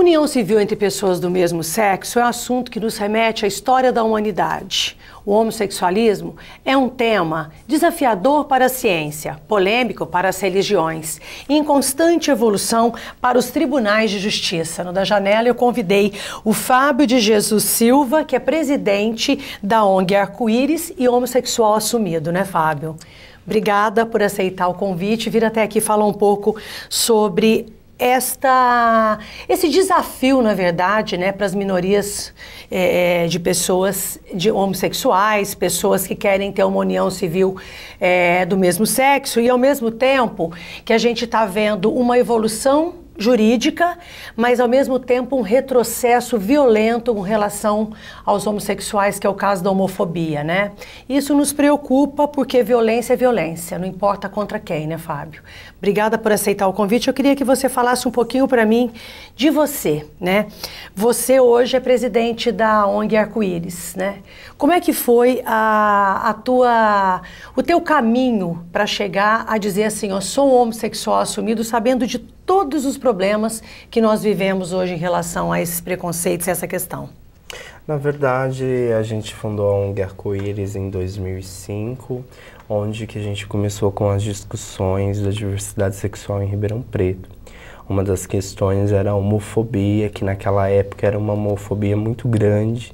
união civil entre pessoas do mesmo sexo é um assunto que nos remete à história da humanidade. O homossexualismo é um tema desafiador para a ciência, polêmico para as religiões e em constante evolução para os tribunais de justiça. No Da Janela eu convidei o Fábio de Jesus Silva, que é presidente da ONG Arco-Íris e homossexual assumido, né, Fábio? Obrigada por aceitar o convite e vir até aqui falar um pouco sobre esse desafio, na verdade, né, para as minorias de pessoas homossexuais, pessoas que querem ter uma união civil do mesmo sexo e, ao mesmo tempo, que a gente está vendo uma evolução jurídica, mas ao mesmo tempo um retrocesso violento com relação aos homossexuais, que é o caso da homofobia, né? Isso nos preocupa porque violência é violência, não importa contra quem, né, Fábio? Obrigada por aceitar o convite. Eu queria que você falasse um pouquinho para mim de você, né? Você hoje é presidente da ONG Arco-Íris, né? Como é que foi o teu caminho para chegar a dizer assim, eu sou um homossexual assumido, sabendo de todos os problemas que nós vivemos hoje em relação a esses preconceitos e essa questão? Na verdade, a gente fundou a ONG Arco-Íris em 2005, onde que a gente começou com as discussões da diversidade sexual em Ribeirão Preto. Uma das questões era a homofobia, que naquela época era uma homofobia muito grande,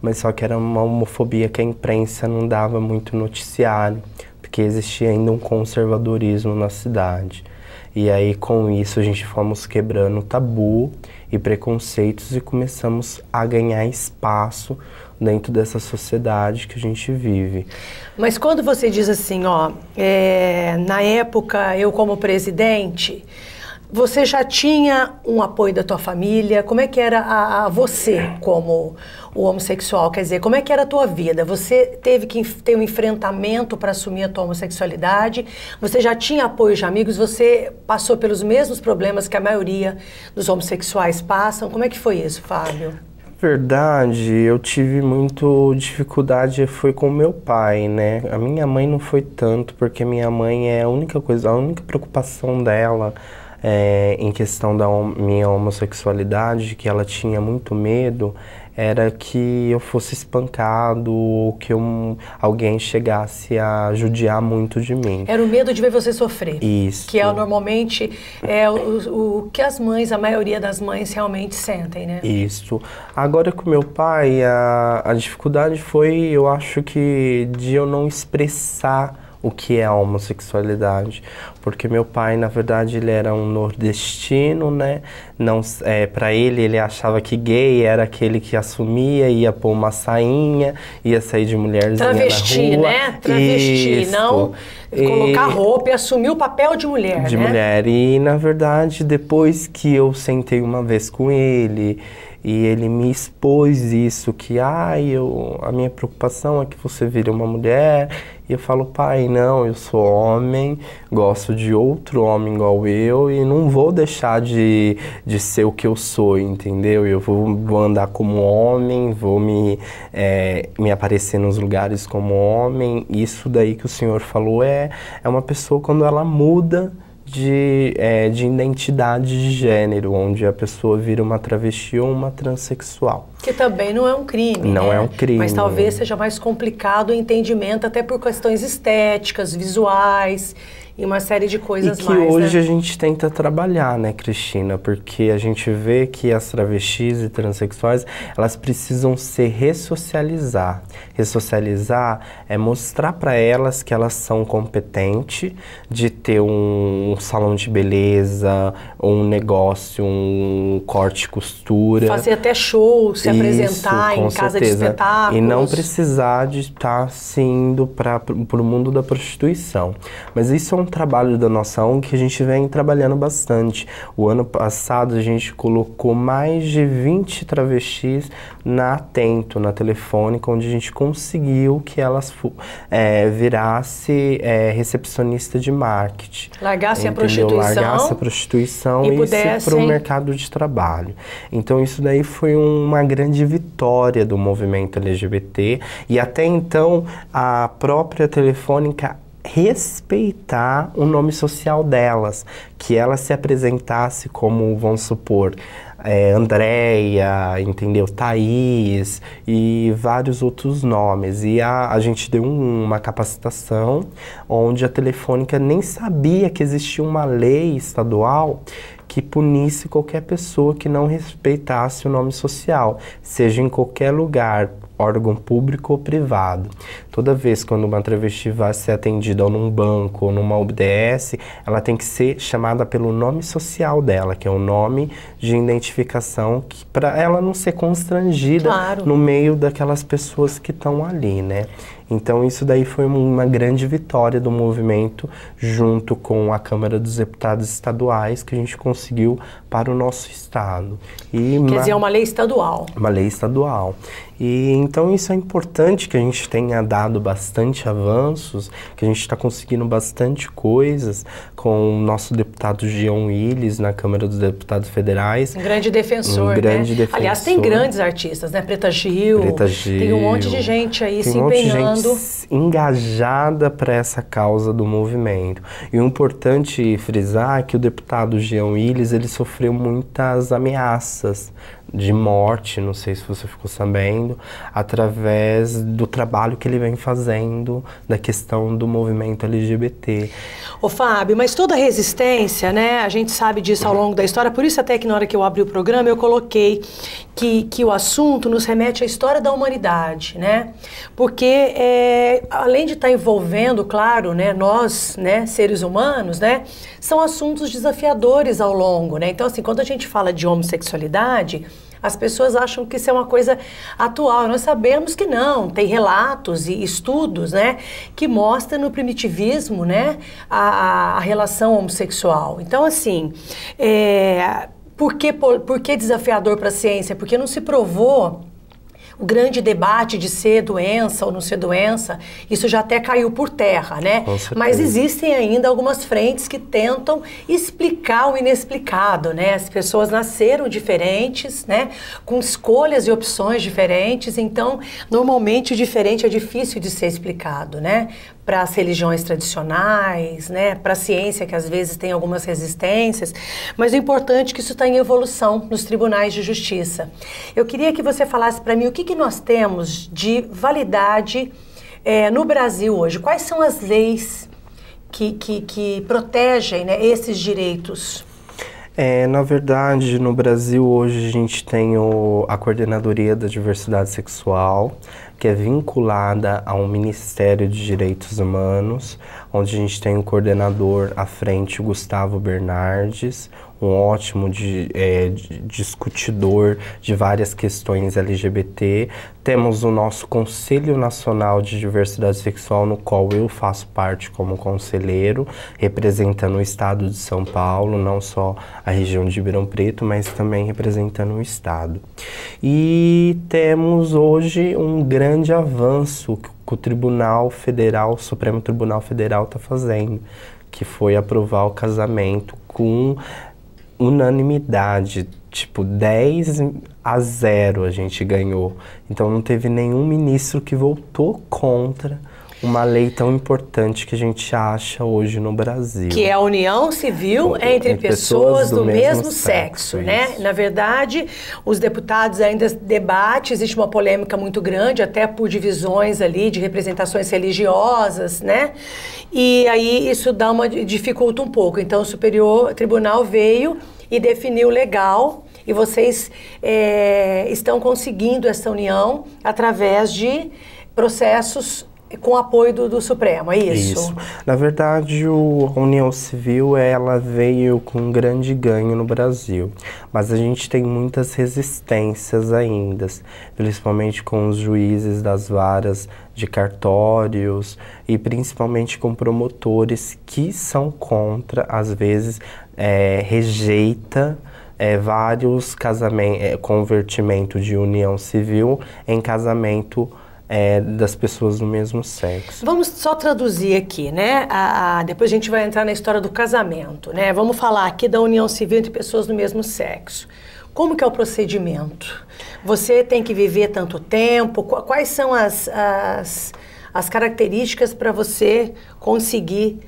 mas só que era uma homofobia que a imprensa não dava muito noticiário, porque existia ainda um conservadorismo na cidade. E aí, com isso, a gente fomos quebrando tabu e preconceitos e começamos a ganhar espaço dentro dessa sociedade que a gente vive. Mas quando você diz assim, ó, na época, eu como presidente, você já tinha um apoio da tua família? Como é que era você como o homossexual? Quer dizer, como é que era a tua vida? Você teve que ter um enfrentamento para assumir a tua homossexualidade? Você já tinha apoio de amigos? Você passou pelos mesmos problemas que a maioria dos homossexuais passam? Como é que foi isso, Fábio? Na verdade, eu tive muito dificuldade, foi com meu pai, né? A minha mãe não foi tanto, porque minha mãe é a única preocupação dela em questão da minha homossexualidade, que ela tinha muito medo, era que eu fosse espancado ou que alguém chegasse a judiar muito de mim. Era o medo de ver você sofrer. Isso. Que normalmente o que as mães, a maioria das mães realmente sentem, né? Isso. Agora com meu pai, a dificuldade foi, eu acho que, de eu não expressar o que é a homossexualidade, porque meu pai, na verdade, ele era um nordestino, né? Não, para ele achava que gay era aquele que assumia, ia pôr uma sainha, ia sair de mulherzinha travesti, na rua. Né? Travesti, Isso. Não colocar roupa e assumir o papel de mulher, de né? mulher. E, na verdade, depois que eu sentei uma vez com ele, e ele me expôs isso, que a minha preocupação é que você vire uma mulher. E eu falo, pai, não, eu sou homem, gosto de outro homem igual eu e não vou deixar de ser o que eu sou, entendeu? Eu vou andar como homem, vou me aparecer nos lugares como homem. Isso daí que o senhor falou é uma pessoa quando ela muda de identidade de gênero, onde a pessoa vira uma travesti ou uma transexual. Que também não é um crime, Não né? é um crime. Mas talvez seja mais complicado o entendimento, até por questões estéticas, visuais e uma série de coisas mais. E que hoje né? a gente tenta trabalhar, né, Cristina? Porque a gente vê que as travestis e transexuais, elas precisam se ressocializar. Ressocializar é mostrar para elas que elas são competentes de ter um salão de beleza, um negócio, um corte e costura. Fazer até show, se apresentar em casa de espetáculos. E não precisar de estar indo para o mundo da prostituição. Mas isso é um trabalho da nossa ONG que a gente vem trabalhando bastante. O ano passado a gente colocou mais de 20 travestis na Atento, na Telefônica, onde a gente conseguiu que elas virasse recepcionista de marketing. Largassem a prostituição. Largasse a prostituição e ir para o mercado de trabalho. Então isso daí foi uma grande vitória do movimento LGBT e até então a própria Telefônica respeitar o nome social delas, que ela se apresentasse como, vamos supor, Andréia, entendeu? Thaís e vários outros nomes. E a gente deu uma capacitação onde a Telefônica nem sabia que existia uma lei estadual que punisse qualquer pessoa que não respeitasse o nome social, seja em qualquer lugar, órgão público ou privado. Toda vez quando uma travesti vai ser atendida ou num banco ou numa UBS, ela tem que ser chamada pelo nome social dela, que é o nome de identificação, para ela não ser constrangida no meio daquelas pessoas que estão ali, né? Então isso daí foi uma grande vitória do movimento, junto com a Câmara dos Deputados Estaduais, que a gente conseguiu para o nosso estado. Quer dizer, é uma lei estadual. Uma lei estadual. E então isso é importante, que a gente tenha dado bastante avanços, que a gente está conseguindo bastante coisas com o nosso deputado Jean Willis na Câmara dos Deputados Federais. Um grande defensor, defensor. Aliás, tem grandes artistas, né? Preta Gil, tem um monte de gente aí se empenhando. Engajada para essa causa do movimento. E o importante frisar é que o deputado Jean Willis, ele sofreu muitas ameaças de morte, não sei se você ficou sabendo, através do trabalho que ele vem fazendo da questão do movimento LGBT. Ô Fábio, mas toda resistência, né, a gente sabe disso ao longo da história, por isso até que na hora que eu abri o programa eu coloquei que o assunto nos remete à história da humanidade, né, porque além de estar envolvendo, claro, né, nós, né, seres humanos, né, são assuntos desafiadores ao longo, né, então assim, quando a gente fala de homossexualidade, as pessoas acham que isso é uma coisa atual. Nós sabemos que não. Tem relatos e estudos, né, que mostram no primitivismo, né, a relação homossexual. Então, assim, por que desafiador para a ciência? Porque não se provou o grande debate de ser doença ou não ser doença, isso já até caiu por terra, né? Mas existem ainda algumas frentes que tentam explicar o inexplicado, né? As pessoas nasceram diferentes, né? Com escolhas e opções diferentes, então, normalmente o diferente é difícil de ser explicado, né? Para as religiões tradicionais, né? Para a ciência, que às vezes tem algumas resistências, mas o importante é que isso está em evolução nos tribunais de justiça. Eu queria que você falasse para mim o que nós temos de validade no Brasil hoje. Quais são as leis que protegem, né, esses direitos? Na verdade, no Brasil hoje a gente tem a Coordenadoria da Diversidade Sexual, que é vinculada ao Ministério de Direitos Humanos, onde a gente tem o coordenador à frente, o Gustavo Bernardes, um ótimo discutidor de várias questões LGBT. Temos o nosso Conselho Nacional de Diversidade Sexual, no qual eu faço parte como conselheiro, representando o estado de São Paulo, não só a região de Ribeirão Preto, mas também representando o estado. E temos hoje um grande avanço que o Tribunal Federal, o Supremo Tribunal Federal está fazendo, que foi aprovar o casamento com unanimidade, tipo 10-0 a gente ganhou. Então não teve nenhum ministro que votou contra uma lei tão importante que a gente acha hoje no Brasil. Que é a união civil entre pessoas do mesmo sexo, né? Na verdade, os deputados ainda debatem, existe uma polêmica muito grande, até por divisões ali de representações religiosas, né? E aí isso dificulta um pouco. Então o Superior Tribunal veio e definiu legal, e vocês estão conseguindo essa união através de processos com apoio do Supremo, é isso? Isso. Na verdade, a União Civil, ela veio com um grande ganho no Brasil, mas a gente tem muitas resistências ainda, principalmente com os juízes das varas de cartórios e principalmente com promotores que são contra, às vezes, rejeita vários convertimento de união civil em casamento das pessoas do mesmo sexo. Vamos só traduzir aqui, né? Depois a gente vai entrar na história do casamento, né? Vamos falar aqui da união civil entre pessoas do mesmo sexo. Como que é o procedimento? Você tem que viver tanto tempo? Quais são as características para você conseguir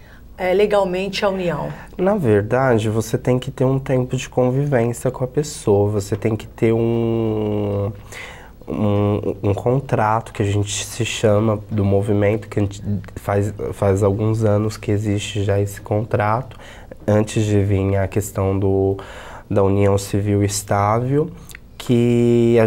legalmente a união? Na verdade, você tem que ter um tempo de convivência com a pessoa, você tem que ter um contrato que a gente se chama do movimento, que a gente faz alguns anos que existe já esse contrato, antes de vir a questão da união civil estável, que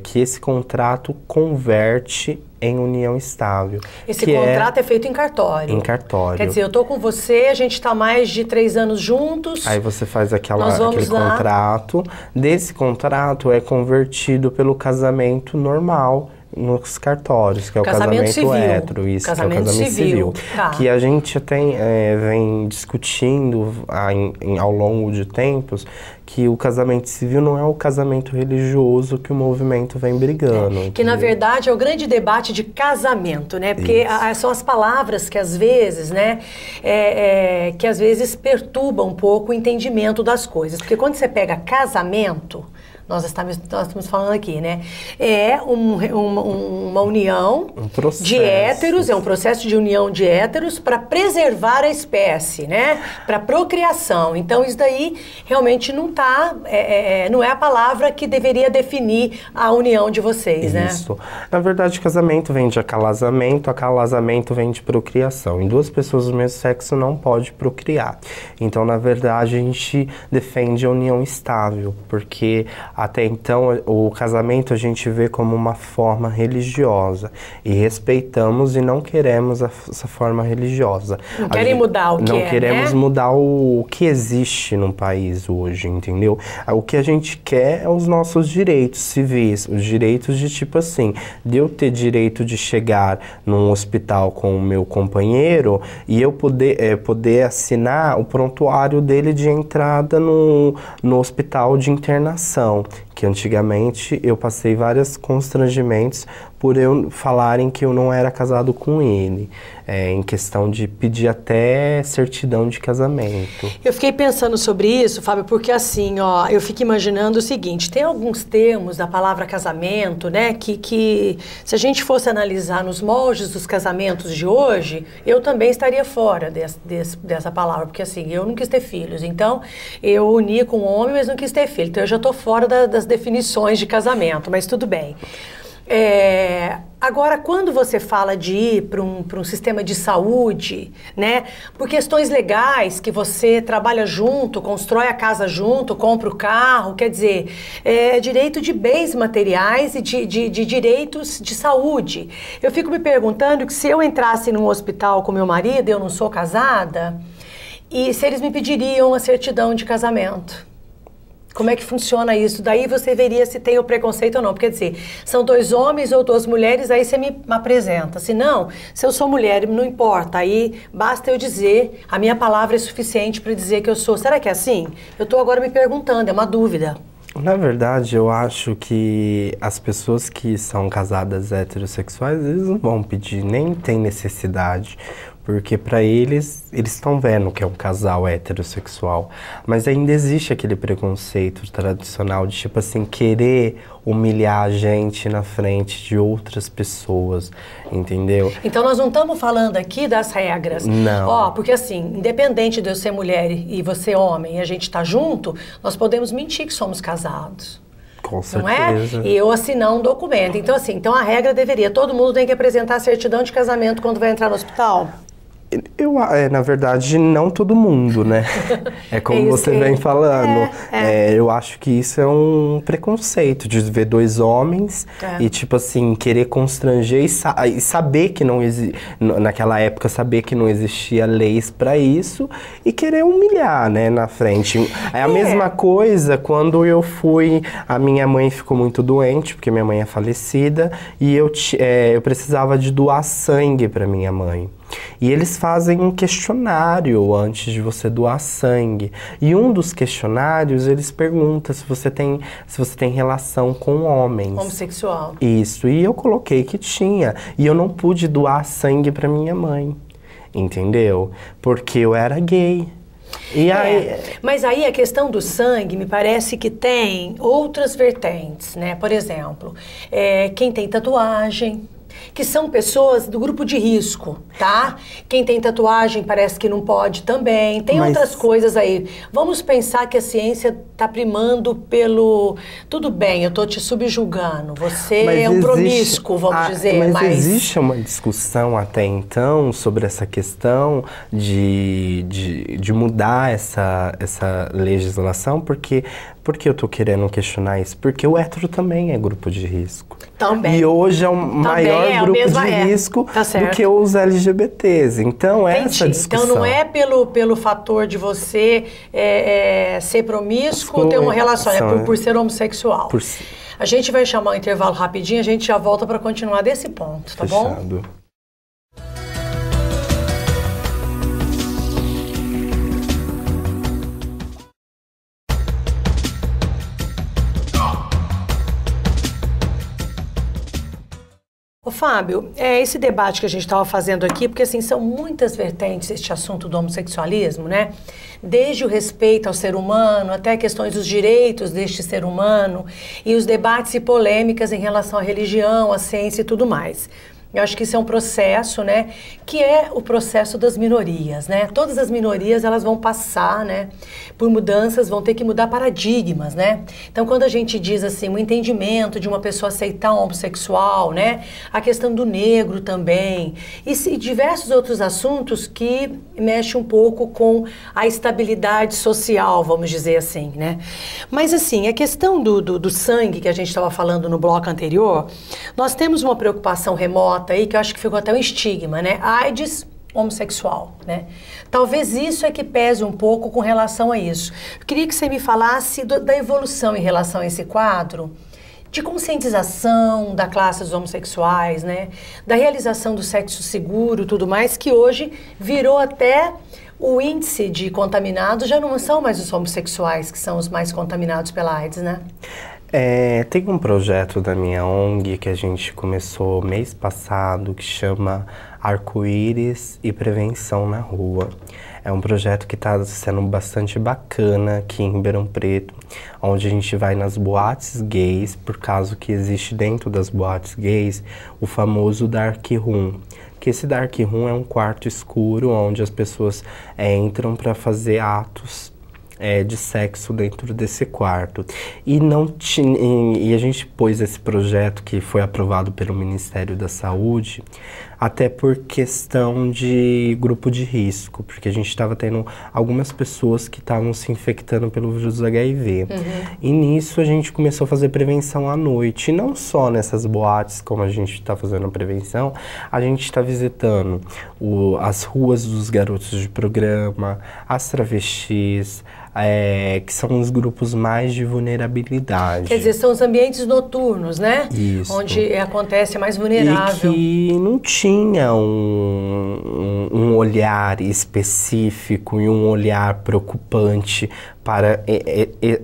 que esse contrato converte em união estável. Esse contrato é feito em cartório? Em cartório. Quer dizer, eu tô com você, a gente está mais de 3 anos juntos. Aí você faz aquele contrato. Desse contrato é convertido pelo casamento normal nos cartórios, que é o casamento civil. Hétero, isso, casamento que é o casamento civil. Tá. Que a gente vem discutindo ao longo de tempos que o casamento civil não é o casamento religioso que o movimento vem brigando. Que na verdade é o grande debate de casamento, né? Porque são as palavras que às vezes, né, que às vezes perturbam um pouco o entendimento das coisas. Porque quando você pega casamento, nós estamos falando aqui, né? É uma união de héteros, é um processo de união de héteros para preservar a espécie, né? Para procriação. Então, isso daí realmente não não é a palavra que deveria definir a união de vocês, né? Isso. Na verdade, casamento vem de acalasamento vem de procriação. Em duas pessoas do mesmo sexo não pode procriar. Então, na verdade, a gente defende a união estável, porque até então, o casamento a gente vê como uma forma religiosa e respeitamos e não queremos essa forma religiosa. Não querem mudar o que Não queremos né? mudar o que existe no país hoje, entendeu? O que a gente quer é os nossos direitos civis, os direitos de tipo assim, de eu ter direito de chegar num hospital com o meu companheiro e eu poder assinar o prontuário dele de entrada no hospital de internação, que antigamente eu passei vários constrangimentos por eu falarem que eu não era casado com ele, em questão de pedir até certidão de casamento. Eu fiquei pensando sobre isso, Fábio, porque assim, ó, eu fico imaginando o seguinte, tem alguns termos da palavra casamento, né, que se a gente fosse analisar nos moldes dos casamentos de hoje, eu também estaria fora dessa palavra, porque assim, eu não quis ter filhos, então eu uni com um homem, mas não quis ter filho, então eu já estou fora das definições de casamento, mas tudo bem. Agora, quando você fala de ir para um sistema de saúde, né, por questões legais, que você trabalha junto, constrói a casa junto, compra o carro, quer dizer, direito de bens materiais e de direitos de saúde. Eu fico me perguntando que se eu entrasse num hospital com meu marido, eu não sou casada, e se eles me pediriam a certidão de casamento. Como é que funciona isso? Daí você veria se tem o preconceito ou não. Porque, quer dizer, são 2 homens ou 2 mulheres, aí você me apresenta. Se não, se eu sou mulher, não importa. Aí basta eu dizer, a minha palavra é suficiente para dizer que eu sou. Será que é assim? Eu estou agora me perguntando, é uma dúvida. Na verdade, eu acho que as pessoas que são casadas heterossexuais, eles não vão pedir, nem tem necessidade. Porque para eles estão vendo que é um casal heterossexual. Mas ainda existe aquele preconceito tradicional de, tipo assim, querer humilhar a gente na frente de outras pessoas, entendeu? Então nós não estamos falando aqui das regras. Não. Ó, porque assim, independente de eu ser mulher e você homem e a gente tá junto, nós podemos mentir que somos casados. Com certeza. Não é? E eu assinar um documento. Então assim, então a regra deveria, todo mundo tem que apresentar a certidão de casamento quando vai entrar no hospital? Na verdade, não todo mundo, né? É como você vem falando. Eu acho que isso é um preconceito de ver 2 homens e, tipo assim, querer constranger e saber que não existia, naquela época, saber que não existia leis para isso e querer humilhar, né, na frente. É a mesma coisa quando eu fui. A minha mãe ficou muito doente, porque minha mãe é falecida, e eu precisava de doar sangue para minha mãe. E eles fazem um questionário antes de você doar sangue. E um dos questionários, eles perguntam se você tem relação com homens. Homossexual. Isso. E eu coloquei que tinha. E eu não pude doar sangue para minha mãe. Entendeu? Porque eu era gay. Mas aí a questão do sangue me parece que tem outras vertentes, né? Por exemplo, quem tem tatuagem, que são pessoas do grupo de risco, tá? Quem tem tatuagem parece que não pode também, tem outras coisas aí. Vamos pensar que a ciência está primando pelo... Tudo bem, eu tô te subjugando, você é um promíscuo, vamos dizer, mas existe uma discussão até então sobre essa questão de mudar essa legislação, porque eu tô querendo questionar isso? Porque o hétero também é grupo de risco. Também. E hoje é o maior grupo de risco do que os LGBTs. Então, essa discussão... Então, não é pelo fator de você ser promíscuo, ter uma relação, é por ser homossexual. A gente vai chamar um intervalo rapidinho, a gente já volta para continuar desse ponto, tá bom? Fechado. Ô, Fábio, esse debate que a gente estava fazendo aqui, porque assim, são muitas vertentes este assunto do homossexualismo, né? Desde o respeito ao ser humano, até questões dos direitos deste ser humano, e os debates e polêmicas em relação à religião, à ciência e tudo mais. Eu acho que isso é um processo, né, que é o processo das minorias, né? Todas as minorias, elas vão passar, né, por mudanças, vão ter que mudar paradigmas, né? Então, quando a gente diz, assim, o entendimento de uma pessoa aceitar um homossexual, né, a questão do negro também, e diversos outros assuntos que mexem um pouco com a estabilidade social, vamos dizer assim, né? Mas, assim, a questão do sangue que a gente estava falando no bloco anterior, nós temos uma preocupação remota aí, que eu acho que ficou até um estigma, né? AIDS, homossexual, né? Talvez isso é que pese um pouco com relação a isso. Eu queria que você me falasse da evolução em relação a esse quadro, de conscientização da classe dos homossexuais, né? Da realização do sexo seguro, tudo mais, que hoje virou até... O índice de contaminados já não são mais os homossexuais, que são os mais contaminados pela AIDS, né? Tem um projeto da minha ONG que a gente começou mês passado, que chama Arco-Íris e Prevenção na Rua. É um projeto que está sendo bastante bacana aqui em Ribeirão Preto, onde a gente vai nas boates gays, por causa que existe dentro das boates gays o famoso dark room. Que esse dark room é um quarto escuro onde as pessoas entram para fazer atos de sexo dentro desse quarto. E a gente pôs esse projeto que foi aprovado pelo Ministério da Saúde, até por questão de grupo de risco, porque a gente estava tendo algumas pessoas que estavam se infectando pelo vírus do HIV. E nisso a gente começou a fazer prevenção à noite, e não só nessas boates como a gente está fazendo a prevenção, a gente está visitando as ruas dos garotos de programa, as travestis, que são os grupos mais de vulnerabilidade. Quer dizer, são os ambientes noturnos, né? Isso. Onde acontece mais vulnerável. E que não tinha um olhar específico e um olhar preocupante para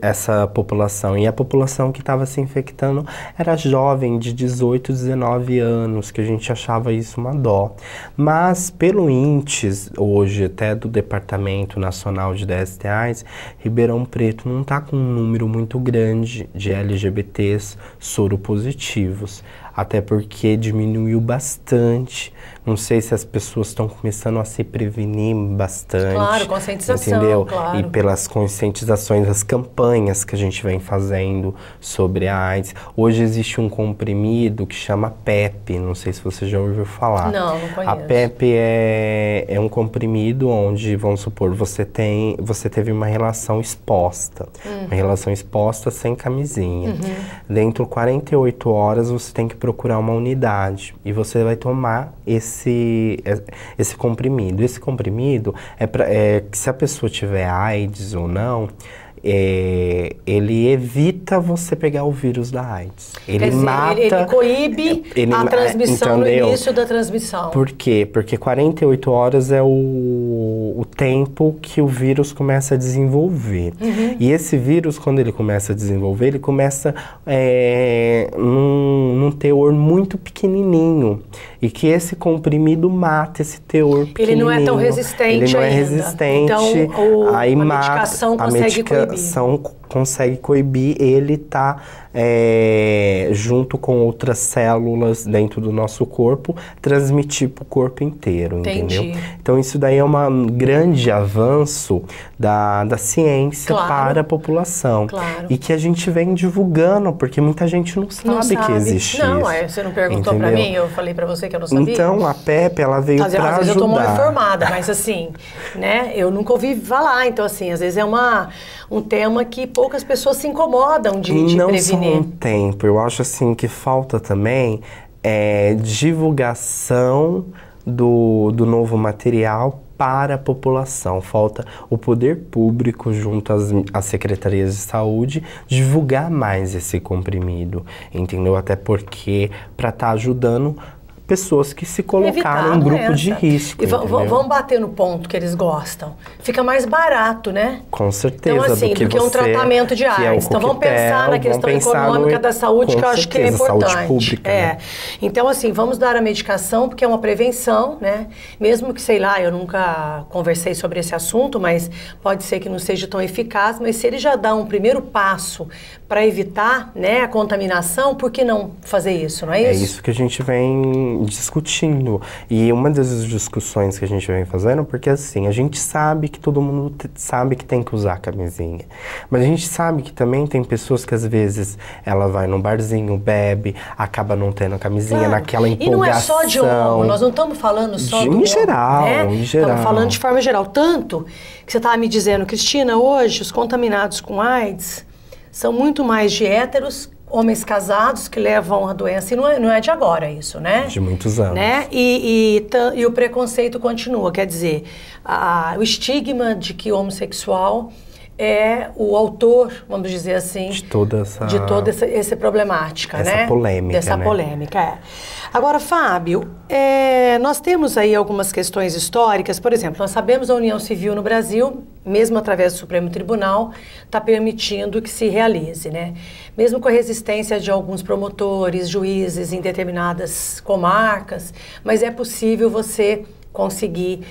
essa população. E a população que estava se infectando era jovem, de 18, 19 anos, que a gente achava isso uma dó. Mas pelo índice, hoje, até do Departamento Nacional de DST-AIDS, Ribeirão Preto não está com um número muito grande de LGBTs soropositivos. Até porque diminuiu bastante. Não sei se as pessoas estão começando a se prevenir bastante. Claro, conscientização, entendeu? claro. E pelas conscientizações, as campanhas que a gente vem fazendo sobre a AIDS. Hoje existe um comprimido que chama PEP, não sei se você já ouviu falar. Não conheço. A PEP é um comprimido onde, vamos supor, você teve uma relação exposta. Uma relação exposta sem camisinha. Dentro de 48 horas você tem que procurar uma unidade e você vai tomar esse comprimido. Esse comprimido que se a pessoa tiver AIDS ou não, ele evita você pegar o vírus da AIDS. Ele mata... Ele coíbe a transmissão no início da transmissão. Por quê? Porque 48 horas é o tempo que o vírus começa a desenvolver. E esse vírus, quando ele começa a desenvolver, ele começa num teor muito pequenininho. E que esse comprimido mata esse teor pequenininho. Ele não é tão resistente ainda. Ele não é resistente. Então, aí a medicação consegue coibir. A medicação consegue coibir ele tá junto com outras células dentro do nosso corpo, transmitir para o corpo inteiro, entendeu? Então isso daí é um grande avanço da ciência para a população. E que a gente vem divulgando, porque muita gente não sabe que existe isso. Você não perguntou para mim, eu falei para você que eu não sabia. Então a Pepe, ela veio para ajudar. Às vezes eu tô mal informada, mas assim, né, eu nunca ouvi falar, então assim, às vezes é um tema que poucas pessoas se incomodam de prevenir. Não tempo, eu acho assim que falta também divulgação do novo material para a população. Falta o poder público junto às secretarias de saúde divulgar mais esse comprimido, entendeu? Até porque para estar ajudando pessoas que se colocaram em grupo de risco. E vamos bater no ponto que eles gostam. Fica mais barato, né? Com certeza. Então, assim, do que um tratamento de AIDS. Então, vamos pensar na questão econômica da saúde, que eu acho que é importante. Saúde pública, né? Então, assim, vamos dar a medicação, porque é uma prevenção, né? Mesmo que, sei lá, eu nunca conversei sobre esse assunto, mas pode ser que não seja tão eficaz, mas se ele já dá um primeiro passo para evitar, né, a contaminação, por que não fazer isso, não é isso? É isso que a gente vem discutindo. E uma das discussões que a gente vem fazendo, porque assim, a gente sabe que todo mundo sabe que tem que usar camisinha. Mas a gente sabe que também tem pessoas que às vezes ela vai num barzinho, bebe, acaba não tendo a camisinha, naquela empolgação. E não é só de homo, nós não estamos falando só do em geral, né? Em geral. Estamos falando de forma geral. Tanto que você estava me dizendo, Cristina, hoje os contaminados com AIDS são muito mais de héteros, homens casados que levam a doença, e não é de agora isso, né? De muitos anos. Né? E o preconceito continua, quer dizer, o estigma de que o homossexual é o autor, vamos dizer assim, de toda essa problemática, né? Polêmica, dessa polêmica, Agora, Fábio, nós temos aí algumas questões históricas. Por exemplo, nós sabemos a união civil no Brasil, mesmo através do Supremo Tribunal, está permitindo que se realize, né? Mesmo com a resistência de alguns promotores, juízes em determinadas comarcas, mas é possível você conseguir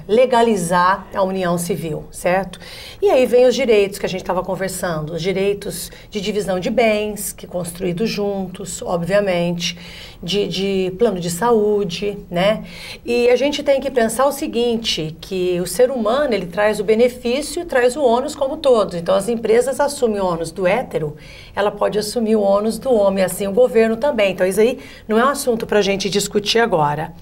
legalizar a união civil, certo? E aí vem os direitos que a gente estava conversando, os direitos de divisão de bens, que construídos juntos, obviamente, de plano de saúde, né? E a gente tem que pensar o seguinte, que o ser humano, ele traz o benefício e traz o ônus como todos. Então, as empresas assumem o ônus do hétero, ela pode assumir o ônus do homem, assim o governo também. Então, isso aí não é um assunto para a gente discutir agora.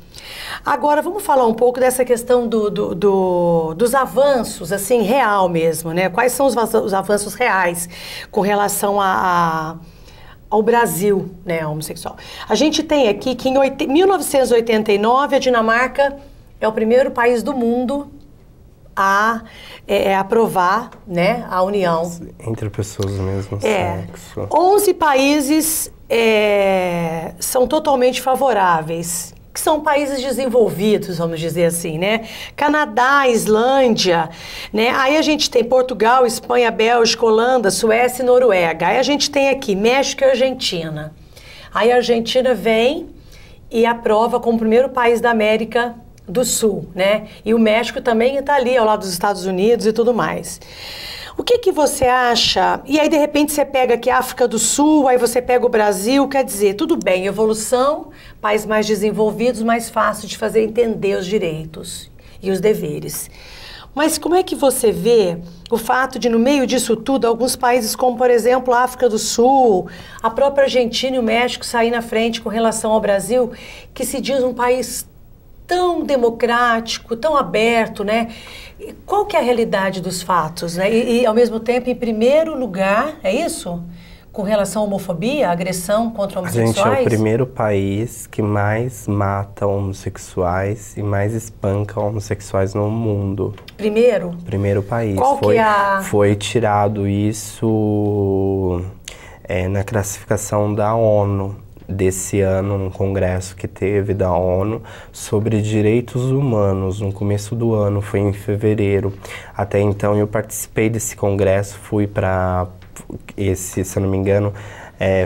Agora, vamos falar um pouco dessa questão dos avanços, assim, real mesmo, né? Quais são os avanços reais com relação ao Brasil, né, homossexual? A gente tem aqui que em 1989 a Dinamarca é o primeiro país do mundo a aprovar, né, a união entre pessoas do mesmo sexo. 11 países são totalmente favoráveis, que são países desenvolvidos, vamos dizer assim, né? Canadá, Islândia, né? Aí a gente tem Portugal, Espanha, Bélgica, Holanda, Suécia e Noruega. Aí a gente tem aqui México e Argentina. Aí a Argentina vem e aprova como primeiro país da América do Sul, né? E o México também está ali ao lado dos Estados Unidos e tudo mais. O que você acha? E aí, de repente, você pega aqui a África do Sul, aí você pega o Brasil, quer dizer, tudo bem, evolução, países mais desenvolvidos, mais fácil de fazer entender os direitos e os deveres. Mas como é que você vê o fato de, no meio disso tudo, alguns países como, por exemplo, a África do Sul, a própria Argentina e o México sair na frente com relação ao Brasil, que se diz um país tão democrático, tão aberto, né? Qual que é a realidade dos fatos, né? E ao mesmo tempo, em primeiro lugar, é isso? Com relação à homofobia, agressão contra homossexuais? A gente é o primeiro país que mais mata homossexuais e mais espanca homossexuais no mundo. Primeiro? Primeiro país. Qual que é Foi tirado isso na classificação da ONU. Desse ano, um congresso que teve da ONU sobre direitos humanos, no começo do ano, foi em fevereiro. Até então eu participei desse congresso, fui para esse, se eu não me engano,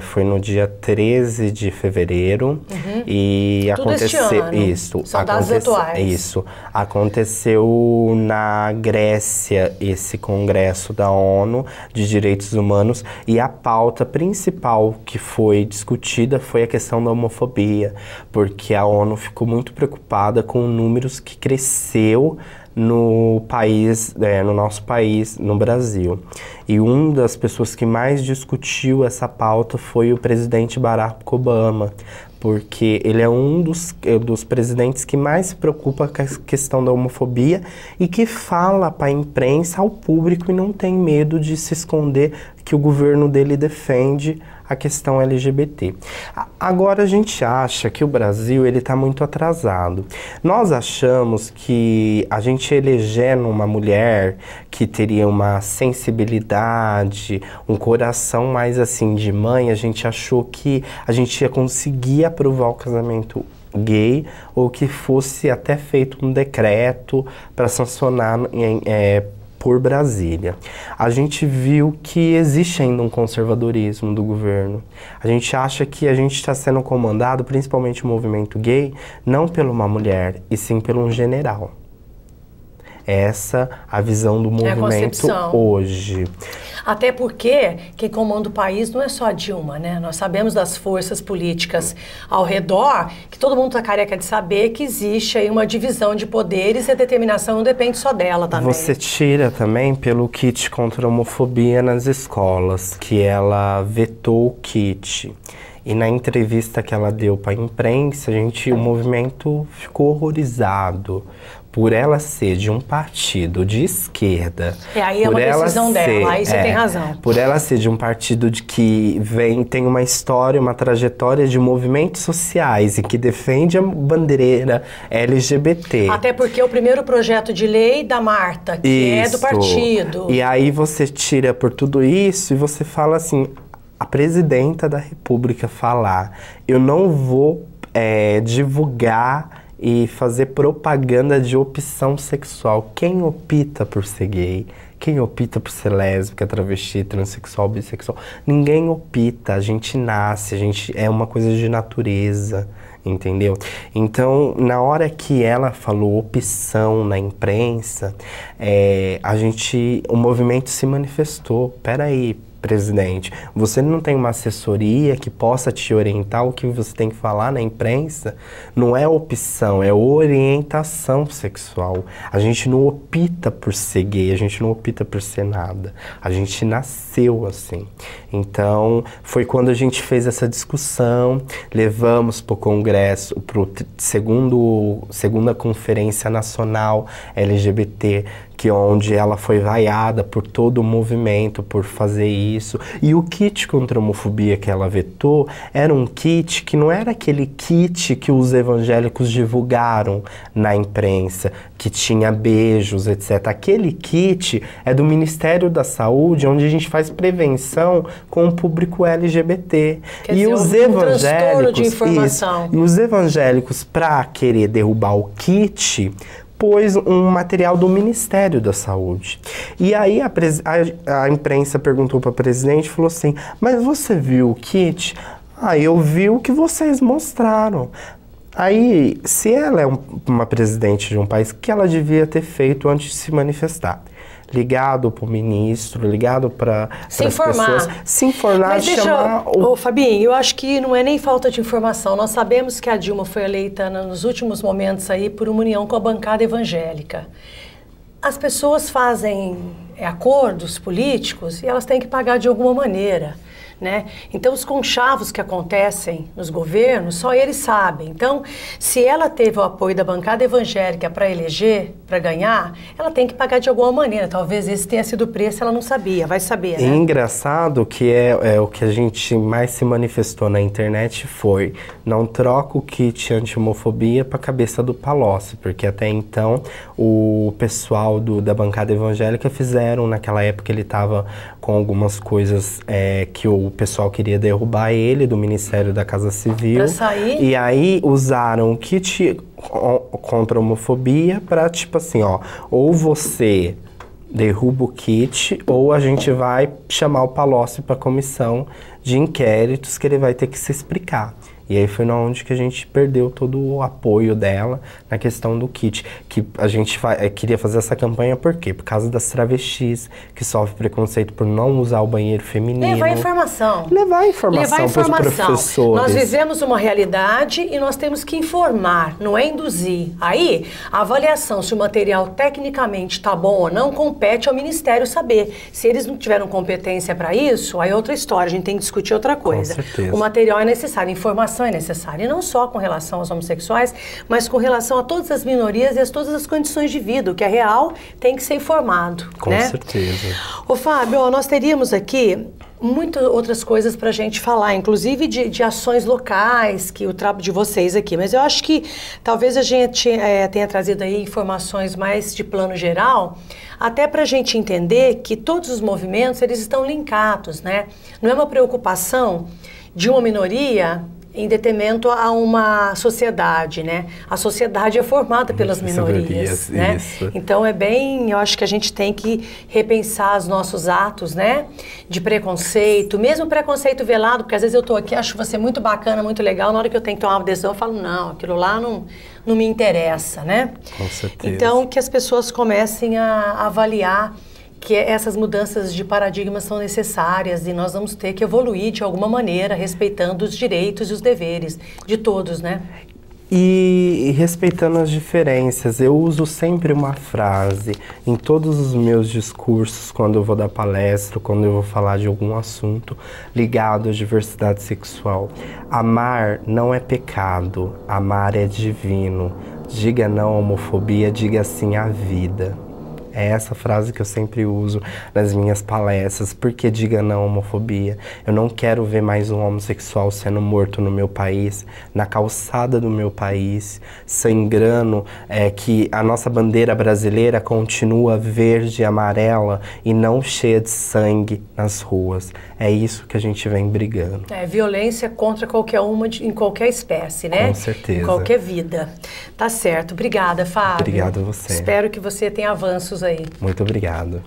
Foi no dia 13 de fevereiro. E Tudo aconteceu este ano. isso. São dados atuais. Isso. Aconteceu na Grécia esse congresso da ONU de Direitos Humanos e a pauta principal que foi discutida foi a questão da homofobia, porque a ONU ficou muito preocupada com números que cresceu no país, no nosso país, no Brasil. E uma das pessoas que mais discutiu essa pauta foi o presidente Barack Obama, porque ele é um dos presidentes que mais se preocupa com a questão da homofobia e que fala para a imprensa, ao público, e não tem medo de se esconder que o governo dele defende a questão LGBT. Agora a gente acha que o Brasil ele está muito atrasado. Nós achamos que a gente elegendo uma mulher que teria uma sensibilidade, um coração mais assim de mãe, a gente achou que a gente ia conseguir aprovar o casamento gay ou que fosse até feito um decreto para sancionar por Brasília. A gente viu que existe ainda um conservadorismo do governo. A gente acha que a gente está sendo comandado, principalmente o movimento gay, não por uma mulher, e sim por um general. Essa a visão do movimento hoje. Até porque quem comanda o país não é só a Dilma, né? Nós sabemos das forças políticas ao redor, que todo mundo está careca de saber que existe aí uma divisão de poderes e a determinação não depende só dela também. Você tira também pelo kit contra a homofobia nas escolas, que ela vetou o kit. E na entrevista que ela deu para a imprensa, o movimento ficou horrorizado por ela ser de um partido de esquerda. Aí é uma decisão dela, aí você tem razão. Por ela ser de um partido que tem uma história, uma trajetória de movimentos sociais e que defende a bandeira LGBT. Até porque o primeiro projeto de lei da Marta, que é do partido. E aí você tira por tudo isso e você fala assim, a presidenta da República falar, eu não vou divulgar e fazer propaganda de opção sexual. Quem opta por ser gay? Quem opta por ser lésbica, travesti, transexual, bissexual? Ninguém opta, a gente nasce, é uma coisa de natureza, entendeu? Então, na hora que ela falou opção na imprensa, o movimento se manifestou. Peraí, presidente, você não tem uma assessoria que possa te orientar o que você tem que falar na imprensa? Não é opção, é orientação sexual. A gente não opta por ser gay, a gente não opta por ser nada. A gente nasceu assim. Então, foi quando a gente fez essa discussão, levamos para o Congresso, para a segunda Conferência Nacional LGBT, onde ela foi vaiada por todo o movimento por fazer isso. E o kit contra a homofobia que ela vetou era um kit que não era aquele kit que os evangélicos divulgaram na imprensa, que tinha beijos, etc. Aquele kit é do Ministério da Saúde, onde a gente faz prevenção com o público LGBT. Quer dizer, os evangélicos, de informação. E os evangélicos, para querer derrubar o kit, pôs um material do Ministério da Saúde. E aí a imprensa perguntou para a presidente e falou assim, mas você viu o kit? Eu vi o que vocês mostraram. Aí, se ela é uma presidente de um país, o que ela devia ter feito antes de se manifestar? Ligado para o ministro, ligado para as pessoas, se informar, mas chamar... Fabinho, eu acho que não é nem falta de informação. Nós sabemos que a Dilma foi eleita nos últimos momentos aí por uma união com a bancada evangélica. As pessoas fazem acordos políticos e elas têm que pagar de alguma maneira, né? Então, os conchavos que acontecem nos governos, só eles sabem. Então, se ela teve o apoio da bancada evangélica para eleger, para ganhar, ela tem que pagar de alguma maneira. Talvez esse tenha sido o preço, ela não sabia, vai saber, né? É engraçado que é o que a gente mais se manifestou na internet foi, não troca o kit anti-homofobia para a cabeça do Palocci, porque até então o pessoal da bancada evangélica fizeram, naquela época ele estava com algumas coisas que o pessoal queria derrubar ele do Ministério da Casa Civil. Pra sair? E aí usaram o kit contra a homofobia para tipo assim, ou você derruba o kit ou a gente vai chamar o Palocci para a comissão de inquéritos que ele vai ter que se explicar. E aí foi onde que a gente perdeu todo o apoio dela na questão do kit. Que a gente queria fazer essa campanha por quê? Por causa das travestis, que sofrem preconceito por não usar o banheiro feminino. Levar informação. Levar informação para os professores. Nós vivemos uma realidade e nós temos que informar, não é induzir. Aí, a avaliação se o material tecnicamente está bom ou não, compete ao Ministério saber. Se eles não tiveram competência para isso, aí é outra história, a gente tem que discutir outra coisa. Com certeza. O material é necessário, a informação é necessária, e não só com relação aos homossexuais, mas com relação a todas as minorias e a todas as condições de vida. O que é real tem que ser informado. Com certeza. Ô Fábio, nós teríamos aqui muitas outras coisas para a gente falar, inclusive de ações locais, que o trabalho de vocês aqui, mas eu acho que talvez a gente tenha trazido aí informações mais de plano geral, até para a gente entender que todos os movimentos, eles estão linkados, né? Não é uma preocupação de uma minoria em detrimento a uma sociedade, né? A sociedade é formada pelas minorias, né? Isso. Então eu acho que a gente tem que repensar os nossos atos, né? De preconceito, mesmo preconceito velado, porque às vezes eu tô aqui, acho você muito bacana, muito legal, na hora que eu tenho que tomar uma decisão, eu falo, não, aquilo lá não me interessa, né? Com certeza. Então, que as pessoas comecem a avaliar que essas mudanças de paradigma são necessárias e nós vamos ter que evoluir de alguma maneira, respeitando os direitos e os deveres de todos, né? E respeitando as diferenças, eu uso sempre uma frase em todos os meus discursos, quando eu vou dar palestra, quando eu vou falar de algum assunto ligado à diversidade sexual. Amar não é pecado, amar é divino. Diga não à homofobia, diga sim à vida. É essa frase que eu sempre uso nas minhas palestras. Porque diga não à homofobia. Eu não quero ver mais um homossexual sendo morto no meu país, na calçada do meu país, sangrando, que a nossa bandeira brasileira continua verde e amarela e não cheia de sangue nas ruas. É isso que a gente vem brigando. Violência contra qualquer uma, em qualquer espécie, né? Com certeza. Em qualquer vida. Tá certo. Obrigada, Fábio. Obrigado a você. Espero que você tenha avanços aí. Muito obrigado.